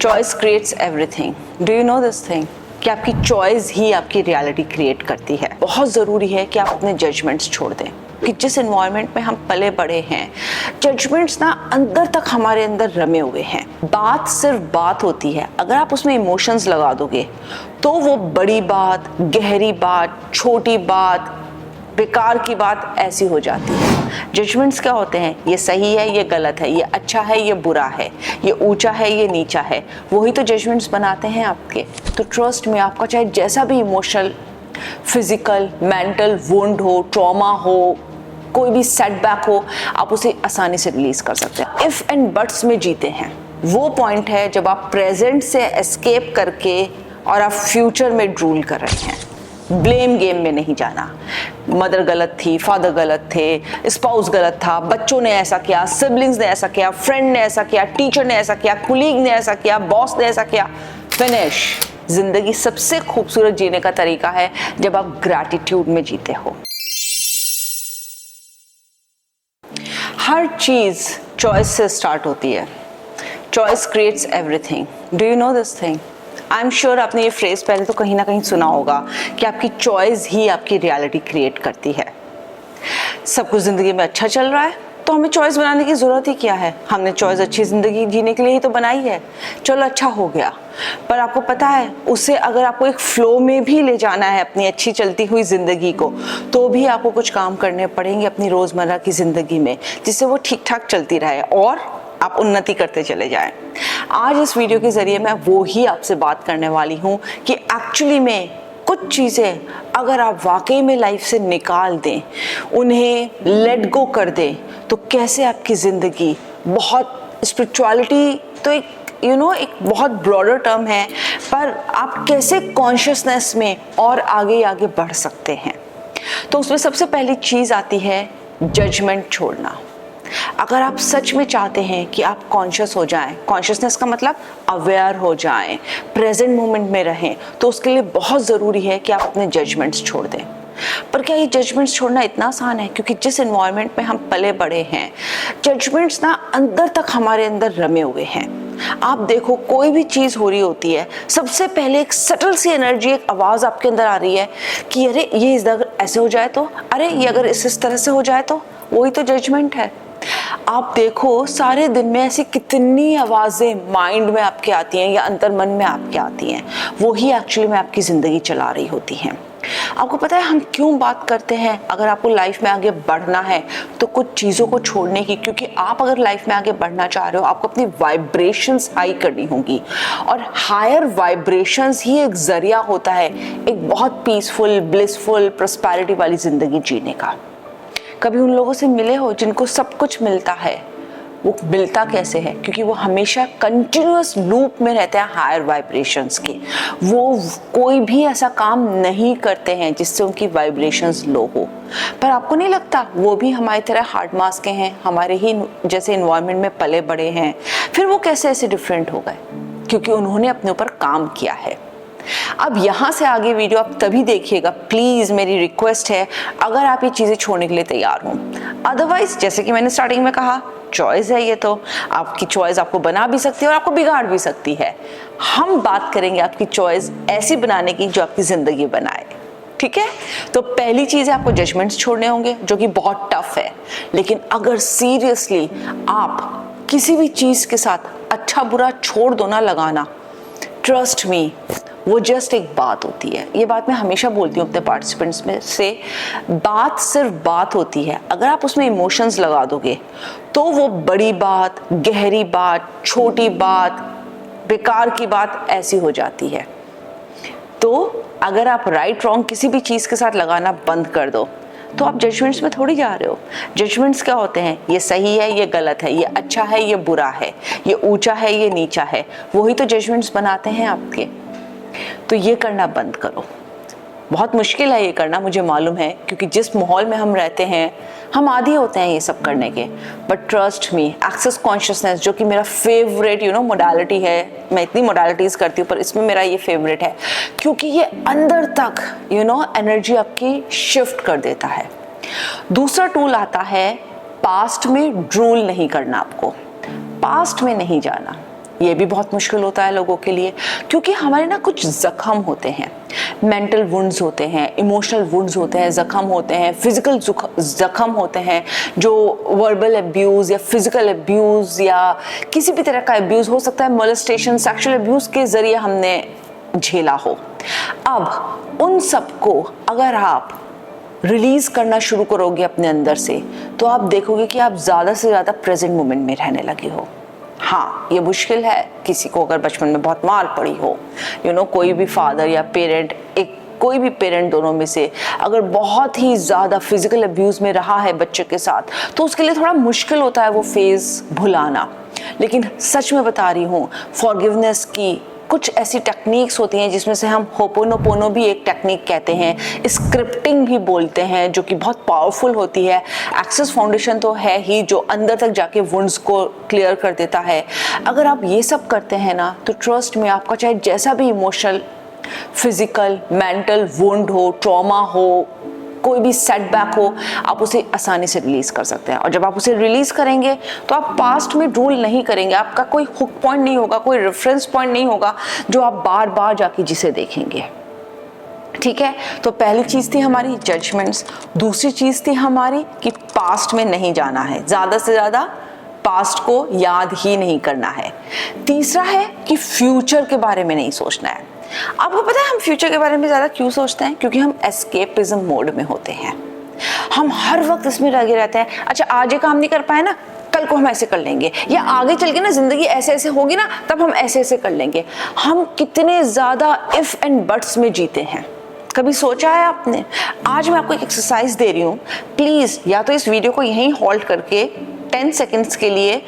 Choice creates everything. Do you know this thing कि आपकी choice ही आपकी रियलिटी क्रिएट करती है। बहुत ज़रूरी है कि आप अपने जजमेंट्स छोड़ दें कि जिस एनवायरनमेंट में हम पले बड़े हैं, जजमेंट्स ना अंदर तक हमारे अंदर रमे हुए हैं। बात सिर्फ बात होती है, अगर आप उसमें इमोशंस लगा दोगे तो वो बड़ी बात, गहरी बात, छोटी बात, बेकार की बात ऐसी हो जाती है। जजमेंट्स क्या होते हैं? ये सही है, ये गलत है, ये अच्छा है, ये बुरा है, ये ऊंचा है, ये नीचा है, वही तो जजमेंट्स बनाते हैं आपके। तो ट्रस्ट में आपका चाहे जैसा भी इमोशनल, फिजिकल, मेंटल वुंड हो, ट्रॉमा हो, कोई भी सेटबैक हो, आप उसे आसानी से रिलीज कर सकते हैं। इफ एंड बट्स में जीते हैं, वो पॉइंट है जब आप प्रेजेंट से एस्केप करके और आप फ्यूचर में ड्रूल कर रहे हैं। ब्लेम गेम में नहीं जाना। मदर गलत थी, फादर गलत थे, स्पाउस गलत था, बच्चों ने ऐसा किया, सिबलिंग्स ने ऐसा किया, फ्रेंड ने ऐसा किया, टीचर ने ऐसा किया, कुलीग ने ऐसा किया, बॉस ने ऐसा किया। फिनिश। जिंदगी सबसे खूबसूरत जीने का तरीका है जब आप ग्रैटिट्यूड में जीते हो। हर चीज चॉइस से स्टार्ट होती है। Choice creates everything. Do you know this thing? I am sure आपने ये फ्रेज पहले तो कहीं ना कहीं सुना होगा कि आपकी चॉइस ही आपकी रियलिटी क्रिएट करती है। सब कुछ जिंदगी में अच्छा चल रहा है तो हमें चॉइस बनाने की जरूरत ही क्या है? हमने चॉइस अच्छी जिंदगी जीने के लिए ही तो बनाई है। चलो अच्छा हो गया, पर आपको पता है उसे अगर आपको एक फ्लो में भी ले जाना है अपनी अच्छी चलती हुई जिंदगी को, तो भी आपको कुछ काम करने पड़ेंगे अपनी रोजमर्रा की जिंदगी में, जिससे वो ठीक ठाक चलती रहे और आप उन्नति करते चले जाएं। आज इस वीडियो के जरिए मैं वो ही आपसे बात करने वाली हूँ कि एक्चुअली में कुछ चीज़ें अगर आप वाकई में लाइफ से निकाल दें, उन्हें लेट गो कर दें, तो कैसे आपकी ज़िंदगी बहुत, स्पिरिचुअलिटी तो एक एक बहुत ब्रॉडर टर्म है, पर आप कैसे कॉन्शियसनेस में और आगे आगे बढ़ सकते हैं। तो उसमें सबसे पहली चीज़ आती है जजमेंट छोड़ना। अगर आप सच में चाहते हैं कि आप कॉन्शियस हो जाएं, कॉन्शियसनेस का मतलब अवेयर हो जाएं, प्रेजेंट मोमेंट में रहें, तो उसके लिए बहुत ज़रूरी है कि आप अपने जजमेंट्स छोड़ दें। पर क्या ये जजमेंट्स छोड़ना इतना आसान है? क्योंकि जिस एनवायरनमेंट में हम पले बड़े हैं, जजमेंट्स ना अंदर तक हमारे अंदर रमे हुए हैं। आप देखो, कोई भी चीज़ हो रही होती है, सबसे पहले एक सटल सी एनर्जी, एक आवाज़ आपके अंदर आ रही है कि अरे ये अगर ऐसे हो जाए तो, अरे ये अगर इस तरह से हो जाए तो, वही तो जजमेंट है। आप देखो, सारे दिन में ऐसी कितनी आवाज़ें माइंड में आपके आती हैं या अंतर मन में आपके आती हैं, वो ही एक्चुअली में आपकी ज़िंदगी चला रही होती हैं। आपको पता है हम क्यों बात करते हैं? अगर आपको लाइफ में आगे बढ़ना है तो कुछ चीज़ों को छोड़ने की, क्योंकि आप अगर लाइफ में आगे बढ़ना चाह रहे हो, आपको अपनी वाइब्रेशंस हाई करनी होंगी, और हायर वाइब्रेशंस ही एक जरिया होता है एक बहुत पीसफुल, ब्लिसफुल, प्रॉस्पेरिटी वाली ज़िंदगी जीने का। कभी उन लोगों से मिले हो जिनको सब कुछ मिलता है? वो मिलता कैसे है? क्योंकि वो हमेशा कंटिन्यूअस लूप में रहते हैं हायर वाइब्रेशंस के। वो कोई भी ऐसा काम नहीं करते हैं जिससे उनकी वाइब्रेशंस लो हो। पर आपको नहीं लगता वो भी हमारी तरह हार्ड मास के हैं, हमारे ही जैसे इन्वायरमेंट में पले बड़े हैं? फिर वो कैसे ऐसे डिफरेंट हो गए? क्योंकि उन्होंने अपने ऊपर काम किया है। अब यहाँ से आगे वीडियो आप तभी देखिएगा, प्लीज़ मेरी रिक्वेस्ट है, अगर आप ये चीज़ें छोड़ने के लिए तैयार हों। अदरवाइज, जैसे कि मैंने स्टार्टिंग में कहा, चॉइस है ये, तो आपकी चॉइस आपको बना भी सकती है और आपको बिगाड़ भी सकती है। हम बात करेंगे आपकी चॉइस ऐसी बनाने की जो आपकी ज़िंदगी बनाए। ठीक है? तो पहली चीज़ है, आपको जजमेंट्स छोड़ने होंगे, जो कि बहुत टफ है। लेकिन अगर सीरियसली आप किसी भी चीज़ के साथ अच्छा बुरा छोड़ दो ना लगाना, ट्रस्ट मी, वो जस्ट एक बात होती है। ये बात मैं हमेशा बोलती हूँ अपने पार्टिसिपेंट्स में से, बात सिर्फ बात होती है, अगर आप उसमें इमोशंस लगा दोगे तो वो बड़ी बात, गहरी बात, छोटी बात, बेकार की बात ऐसी हो जाती है। तो अगर आप राइट रॉन्ग किसी भी चीज़ के साथ लगाना बंद कर दो तो आप जजमेंट्स में थोड़ी जा रहे हो। जजमेंट्स क्या होते हैं? ये सही है, ये गलत है, ये अच्छा है, ये बुरा है, ये ऊंचा है, ये नीचा है, वही तो जजमेंट्स बनाते हैं आपके। तो ये करना बंद करो। बहुत मुश्किल है ये करना, मुझे मालूम है, क्योंकि जिस माहौल में हम रहते हैं हम आदी होते हैं ये सब करने के। But trust me, excess consciousness, जो कि मेरा फेवरेट मोडालिटी है, मैं इतनी मोडालिटीज़ करती हूँ पर इसमें मेरा ये फेवरेट है, क्योंकि ये अंदर तक एनर्जी आपकी शिफ्ट कर देता है। दूसरा टूल आता है, पास्ट में ड्रूल नहीं करना। आपको पास्ट में नहीं जाना। ये भी बहुत मुश्किल होता है लोगों के लिए, क्योंकि हमारे ना कुछ जख्म होते हैं, मेंटल वुंड्स होते हैं, इमोशनल वुंड्स होते हैं, जख्म होते हैं, फिजिकल जख्म होते हैं, जो वर्बल अब्यूज़ या फिजिकल अब्यूज़ या किसी भी तरह का अब्यूज़ हो सकता है, मोलेस्टेशन, सेक्सुअल अब्यूज़ के ज़रिए हमने झेला हो। अब उन सबको अगर आप रिलीज़ करना शुरू करोगे अपने अंदर से, तो आप देखोगे कि आप ज़्यादा से ज़्यादा प्रेजेंट मोमेंट में रहने लगे हो। हाँ, ये मुश्किल है किसी को अगर बचपन में बहुत मार पड़ी हो, कोई भी फादर या पेरेंट, कोई भी पेरेंट दोनों में से अगर बहुत ही ज़्यादा फिजिकल अब्यूज़ में रहा है बच्चे के साथ, तो उसके लिए थोड़ा मुश्किल होता है वो फेज़ भुलाना। लेकिन सच में बता रही हूँ, फॉरगिवनेस की कुछ ऐसी टेक्निक्स होती हैं जिसमें से हम होपोनोपोनो भी एक टेक्निक कहते हैं, स्क्रिप्टिंग भी बोलते हैं, जो कि बहुत पावरफुल होती है। एक्सेस फाउंडेशन तो है ही, जो अंदर तक जाके वुंड्स को क्लियर कर देता है। अगर आप ये सब करते हैं ना, तो ट्रस्ट में आपका चाहे जैसा भी इमोशनल, फिजिकल, मेंटल वुंड हो, ट्रॉमा हो, कोई भी सेटबैक हो, आप उसे आसानी से रिलीज़ कर सकते हैं। और जब आप उसे रिलीज़ करेंगे तो आप पास्ट में रूल नहीं करेंगे, आपका कोई हुक पॉइंट नहीं होगा, कोई रेफरेंस पॉइंट नहीं होगा जो आप बार बार जाके जिसे देखेंगे। ठीक है, तो पहली चीज़ थी हमारी जजमेंट्स, दूसरी चीज़ थी हमारी कि पास्ट में नहीं जाना है, ज़्यादा से ज़्यादा पास्ट को याद ही नहीं करना है। तीसरा है कि फ्यूचर के बारे में नहीं सोचना है। आपको पता है हम फ्यूचर के बारे में ज़्यादा क्यों सोचते हैं? क्योंकि हम एस्केपिज्म मोड में होते हैं। हम हर वक्त इसमें लगे रहते हैं, अच्छा आज ये काम नहीं कर पाए ना, कल को हम ऐसे कर लेंगे, या आगे चल के ना जिंदगी ऐसे ऐसे होगी ना, तब हम ऐसे ऐसे कर लेंगे। हम कितने ज़्यादा इफ़ एंड बट्स में जीते हैं, कभी सोचा है आपने? आज मैं आपको एक एक्सरसाइज दे रही हूँ, प्लीज़ या तो इस वीडियो को यहीं होल्ड करके 10 सेकेंड्स के लिए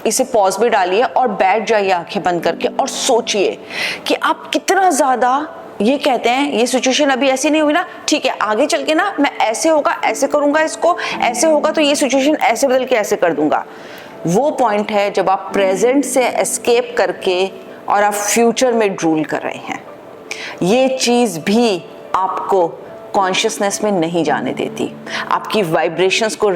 इसे पॉज भी डालिए और बैठ जाइए आंखें बंद करके और सोचिए कि आप कितना ज़्यादा ये कहते हैं, ये सिचुएशन अभी ऐसी नहीं हुई ना, ठीक है आगे चल के ना मैं ऐसे होगा ऐसे करूँगा, इसको ऐसे होगा तो ये सिचुएशन ऐसे बदल के ऐसे कर दूंगा। वो पॉइंट है जब आप प्रेजेंट से एस्केप करके और आप फ्यूचर में ड्रूल कर रहे हैं। ये चीज़ भी आपको कॉन्शियसनेस में नहीं जाने देती, आपकी वाइब्रेशंस को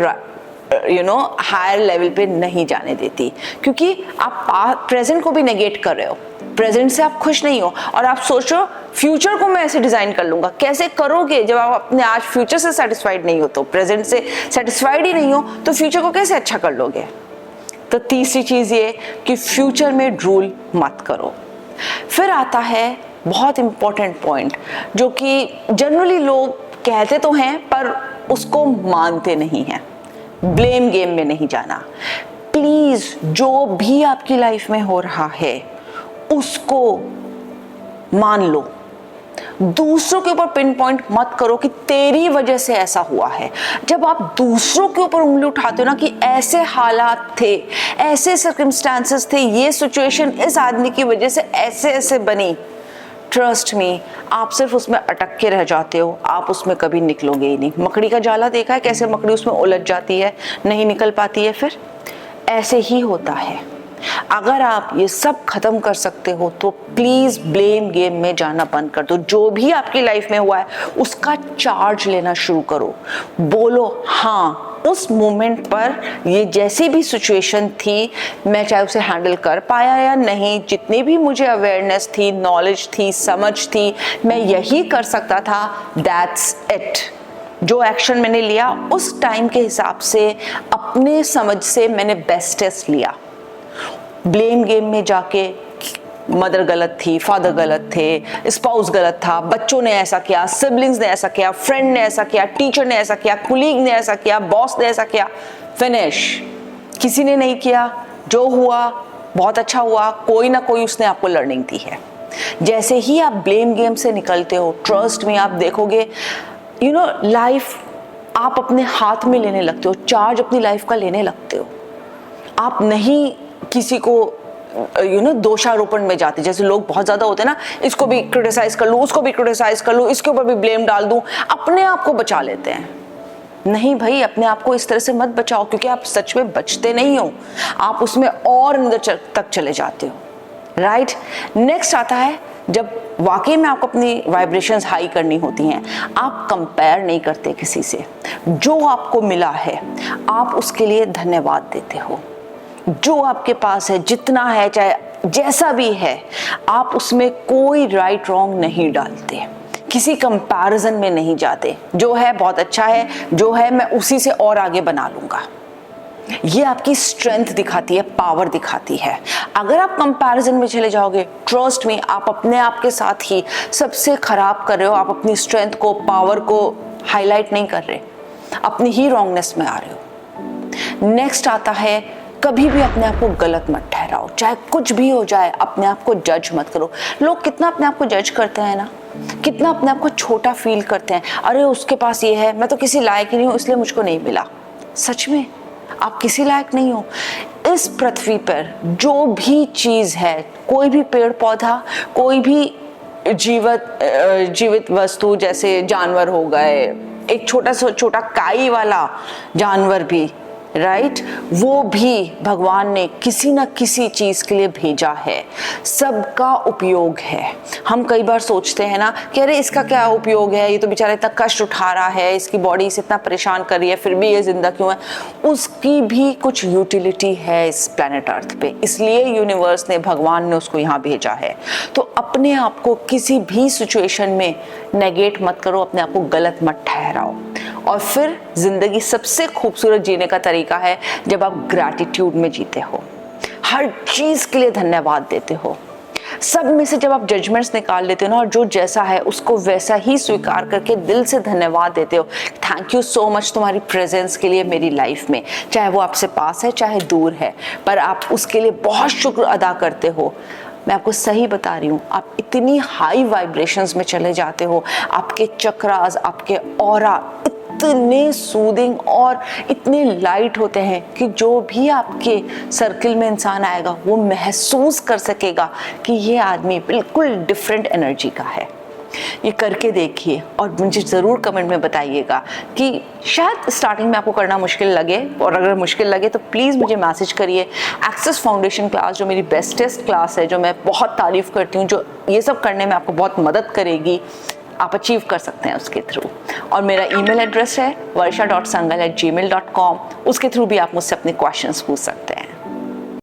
हायर लेवल पे नहीं जाने देती, क्योंकि आप प्रेजेंट को भी नेगेट कर रहे हो, प्रेजेंट से आप खुश नहीं हो और आप सोच रहे हो फ्यूचर को मैं ऐसे डिजाइन कर लूंगा। कैसे करोगे जब आप अपने आज फ्यूचर से सेटिस्फाइड नहीं हो, तो प्रेजेंट से सेटिस्फाइड ही नहीं हो तो फ्यूचर को कैसे अच्छा कर लोगे? तो तीसरी चीज ये कि फ्यूचर में ड्रूल मत करो। फिर आता है बहुत इंपॉर्टेंट पॉइंट, जो कि जनरली लोग कहते तो हैं पर उसको मानते नहीं हैं, ब्लेम गेम में नहीं जाना। प्लीज जो भी आपकी लाइफ में हो रहा है उसको मान लो, दूसरों के ऊपर पिन पॉइंट मत करो कि तेरी वजह से ऐसा हुआ है। जब आप दूसरों के ऊपर उंगली उठाते हो ना कि ऐसे हालात थे, ऐसे सर्कमस्टांसेस थे, ये सिचुएशन इस आदमी की वजह से ऐसे ऐसे बनी, ट्रस्ट मी आप सिर्फ उसमें अटक के रह जाते हो, आप उसमें कभी निकलोगे ही नहीं। मकड़ी का जाला देखा है कैसे मकड़ी उसमें उलझ जाती है, नहीं निकल पाती है, फिर ऐसे ही होता है। अगर आप ये सब खत्म कर सकते हो तो प्लीज ब्लेम गेम में जाना बंद कर दो। जो भी आपकी लाइफ में हुआ है उसका चार्ज लेना शुरू करो। बोलो हाँ उस मोमेंट पर ये जैसी भी सिचुएशन थी, मैं चाहे उसे हैंडल कर पाया या नहीं, जितनी भी मुझे अवेयरनेस थी, नॉलेज थी, समझ थी, मैं यही कर सकता था, दैट्स इट। जो एक्शन मैंने लिया उस टाइम के हिसाब से अपने समझ से मैंने बेस्टेस्ट लिया। ब्लेम गेम में जाके मदर गलत थी, फादर गलत थे, स्पाउस गलत था, बच्चों ने ऐसा किया, सिबलिंग्स ने ऐसा किया, फ्रेंड ने ऐसा किया, टीचर ने ऐसा किया, कुलीग ने ऐसा किया, बॉस ने ऐसा किया, फिनिश। किसी ने नहीं किया, जो हुआ बहुत अच्छा हुआ, कोई ना कोई उसने आपको लर्निंग दी है। जैसे ही आप ब्लेम गेम से निकलते हो, ट्रस्ट में आप देखोगे लाइफ आप अपने हाथ में लेने लगते हो, चार्ज अपनी लाइफ का लेने लगते हो। आप नहीं किसी को दोषारोपण में जाते, जैसे लोग बहुत ज्यादा होते हैं ना, इसको भी क्रिटिसाइज कर लूं, उसको भी क्रिटिसाइज कर लूं, इसके ऊपर भी ब्लेम डाल दूं, अपने आप को बचा लेते हैं। नहीं भाई, अपने आप को इस तरह से मत बचाओ, क्योंकि आप सच में बचते नहीं हो, आप उसमें और अंदर तक चले जाते हो। राइट, नेक्स्ट आता है जब वाकई में आपको अपनी वाइब्रेशंस हाई करनी होती हैं, आप कंपेयर नहीं करते किसी से। जो आपको मिला है आप उसके लिए धन्यवाद देते हो। जो आपके पास है, जितना है, चाहे जैसा भी है आप उसमें कोई राइट रॉन्ग नहीं डालते, किसी कंपैरिजन में नहीं जाते। जो है बहुत अच्छा है, जो है मैं उसी से और आगे बना लूंगा। ये आपकी स्ट्रेंथ दिखाती है, पावर दिखाती है। अगर आप कंपैरिजन में चले जाओगे, ट्रस्ट में आप अपने आप के साथ ही सबसे खराब कर रहे हो। आप अपनी स्ट्रेंथ को, पावर को हाईलाइट नहीं कर रहे, अपनी ही रॉन्गनेस में आ रहे हो। नेक्स्ट आता है, कभी भी अपने आप को गलत मत ठहराओ, चाहे कुछ भी हो जाए। अपने आप को जज मत करो। लोग कितना अपने आप को जज करते हैं ना, कितना अपने आप को छोटा फील करते हैं। अरे उसके पास ये है, मैं तो किसी लायक ही नहीं हूँ इसलिए मुझको नहीं मिला। सच में आप किसी लायक नहीं हो। इस पृथ्वी पर जो भी चीज है, कोई भी पेड़ पौधा, कोई भी जीवित वस्तु, जैसे जानवर हो गए, एक छोटा सा छोटा काई वाला जानवर भी, राइट, वो भी भगवान ने किसी न किसी चीज के लिए भेजा है। सबका उपयोग है। हम कई बार सोचते हैं ना कि अरे इसका क्या उपयोग है, ये तो बेचारा इतना कष्ट उठा रहा है, इसकी बॉडी से इतना परेशान कर रही है, फिर भी ये जिंदा क्यों है। उसकी भी कुछ यूटिलिटी है इस प्लेनेट अर्थ पे, इसलिए यूनिवर्स ने, भगवान ने उसको यहाँ भेजा है। तो अपने आप को किसी भी सिचुएशन में नेगेट मत करो, अपने आप को गलत मत ठहराओ। और फिर जिंदगी सबसे खूबसूरत जीने का तरीका है जब आप ग्रैटिट्यूड में जीते हो, हर चीज के लिए धन्यवाद देते हो। सब में से जब आप जजमेंट्स निकाल लेते हो ना, और जो जैसा है उसको वैसा ही स्वीकार करके दिल से धन्यवाद देते हो, थैंक यू सो मच तुम्हारी प्रेजेंस के लिए मेरी लाइफ में, चाहे वो आपसे पास है चाहे दूर है, पर आप उसके लिए बहुत शुक्र अदा करते हो। मैं आपको सही बता रही हूँ, आप इतनी हाई वाइब्रेशंस में चले जाते हो, आपके चक्रास, आपके ऑरा इतने सूदिंग और इतने लाइट होते हैं कि जो भी आपके सर्किल में इंसान आएगा वो महसूस कर सकेगा कि ये आदमी बिल्कुल डिफरेंट एनर्जी का है। ये करके देखिए और मुझे ज़रूर कमेंट में बताइएगा कि शायद स्टार्टिंग में आपको करना मुश्किल लगे, और अगर मुश्किल लगे तो प्लीज़ मुझे मैसेज करिए। एक्सेस फाउंडेशन क्लास जो मेरी बेस्टेस्ट क्लास है, जो मैं बहुत तारीफ़ करती हूँ, जो ये सब करने में आपको बहुत मदद करेगी, आप अचीव कर सकते हैं उसके थ्रू। और मेरा ईमेल एड्रेस है varsha.sangal@gmail.com, उसके थ्रू भी आप मुझसे अपने क्वेश्चंस पूछ सकते हैं।